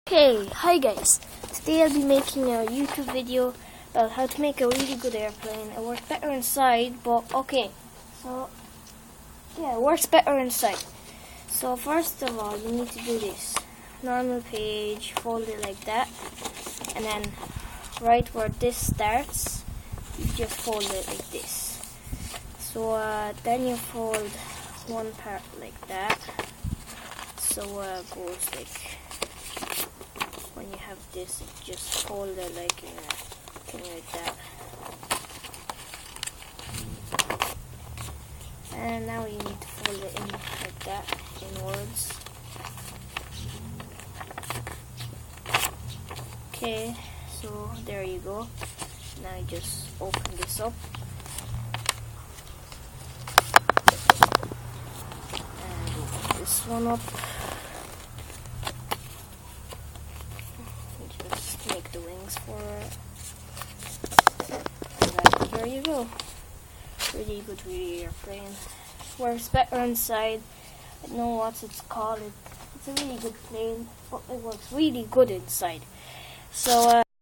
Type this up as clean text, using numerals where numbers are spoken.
Okay, hi guys. Today I'll be making a YouTube video about how to make a really good airplane. It works better inside, but okay. So, yeah, it works better inside. So first of all, you need to do this. Normal page, fold it like that. And then right where this starts, you just fold it like this. So then you fold one part like that. So it goes like, when you have this, just fold it like in a thing like that. And now you need to fold it in like that, inwards. Okay, so there you go. Now you just open this up. And open this one up. Just make the wings for it. And there you go. Really good airplane. Works better inside. I don't know what it's called. It's a really good plane, but it works really good inside. So